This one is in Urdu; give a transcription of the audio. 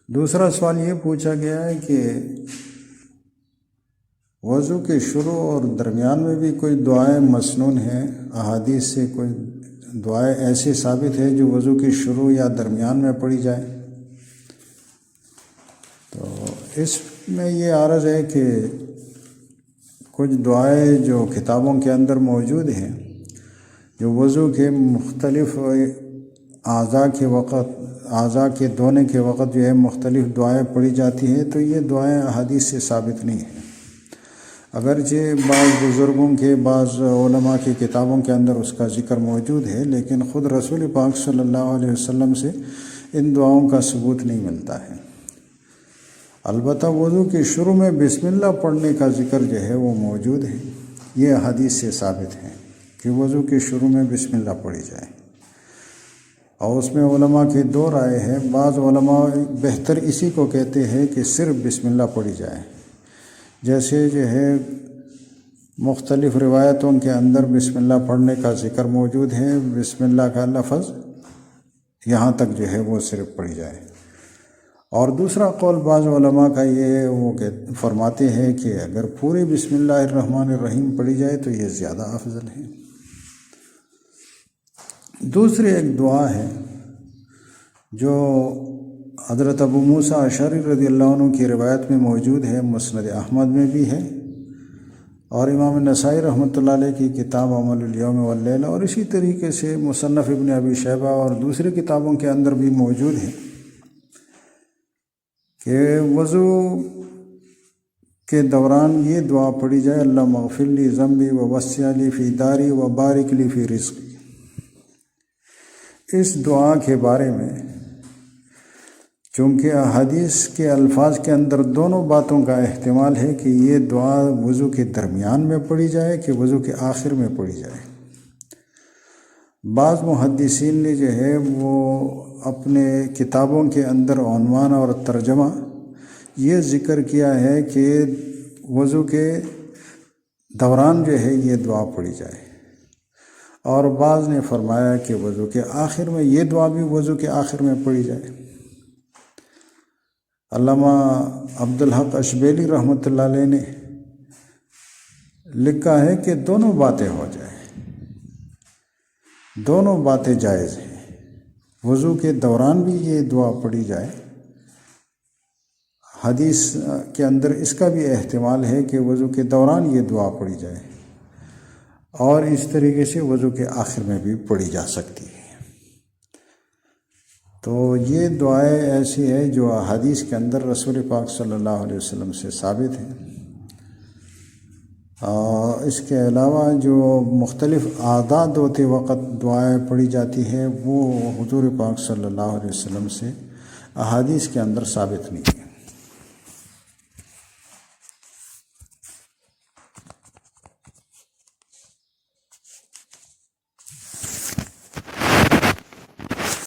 دوسرا سوال یہ پوچھا گیا ہے کہ وضو کے شروع اور درمیان میں بھی کوئی دعائیں مسنون ہیں، احادیث سے کوئی دعائیں ایسی ثابت ہے جو وضو کے شروع یا درمیان میں پڑھی جائے؟ تو اس میں یہ عرض ہے کہ کچھ دعائیں جو کتابوں کے اندر موجود ہیں جو وضو کے مختلف اعضاء کے دھونے کے وقت جو ہے مختلف دعائیں پڑھی جاتی ہیں، تو یہ دعائیں احادیث سے ثابت نہیں ہیں۔ اگرچہ بعض بزرگوں کے بعض علماء کی کتابوں کے اندر اس کا ذکر موجود ہے، لیکن خود رسول پاک صلی اللہ علیہ وسلم سے ان دعاؤں کا ثبوت نہیں ملتا ہے۔ البتہ وضو کے شروع میں بسم اللہ پڑھنے کا ذکر جو ہے وہ موجود ہے، یہ احادیث سے ثابت ہے کہ وضو کے شروع میں بسم اللہ پڑھی جائے، اور اس میں علماء کے دو رائے ہیں۔ بعض علماء بہتر اسی کو کہتے ہیں کہ صرف بسم اللہ پڑھی جائے، جیسے جو ہے مختلف روایتوں کے اندر بسم اللہ پڑھنے کا ذکر موجود ہے، بسم اللہ کا لفظ یہاں تک جو ہے وہ صرف پڑھی جائے۔ اور دوسرا قول بعض علماء کا یہ ہے، وہ فرماتے ہیں کہ اگر پورے بسم اللہ الرحمن الرحیم پڑھی جائے تو یہ زیادہ افضل ہے۔ دوسری ایک دعا ہے جو حضرت ابو موسیٰ اشعری رضی اللہ عنہ کی روایت میں موجود ہے، مسند احمد میں بھی ہے، اور امام نسائی رحمۃ اللہ علیہ کی کتاب عمل الیوم واللیلہ، اور اسی طریقے سے مصنف ابن ابی شیبہ اور دوسری کتابوں کے اندر بھی موجود ہے کہ وضو کے دوران یہ دعا پڑھی جائے، اللہم اغفر لی ذنبی ووسع لی فی داری وبارک لی فی رزقی۔ اس دعا کے بارے میں چونکہ احادیث کے الفاظ کے اندر دونوں باتوں کا احتمال ہے کہ یہ دعا وضو کے درمیان میں پڑھی جائے کہ وضو کے آخر میں پڑھی جائے۔ بعض محدثین نے جو ہے وہ اپنے کتابوں کے اندر عنوان اور ترجمہ یہ ذکر کیا ہے کہ وضو کے دوران جو ہے یہ دعا پڑھی جائے، اور بعض نے فرمایا کہ وضو کے آخر میں یہ دعا بھی وضو کے آخر میں پڑھی جائے۔ علامہ عبدالحق اشبیلی رحمۃ اللہ علیہ نے لکھا ہے کہ دونوں باتیں ہو جائیں، دونوں باتیں جائز ہیں، وضو کے دوران بھی یہ دعا پڑھی جائے، حدیث کے اندر اس کا بھی احتمال ہے کہ وضو کے دوران یہ دعا پڑھی جائے، اور اس طریقے سے وضو کے آخر میں بھی پڑھی جا سکتی ہے۔ تو یہ دعائیں ایسی ہے جو حدیث کے اندر رسول پاک صلی اللہ علیہ وسلم سے ثابت ہیں۔ اس کے علاوہ جو مختلف اعداد ہوتے وقت دعائیں پڑھی جاتی ہیں وہ حضور پاک صلی اللہ علیہ وسلم سے احادیث کے اندر ثابت نہیں ہے۔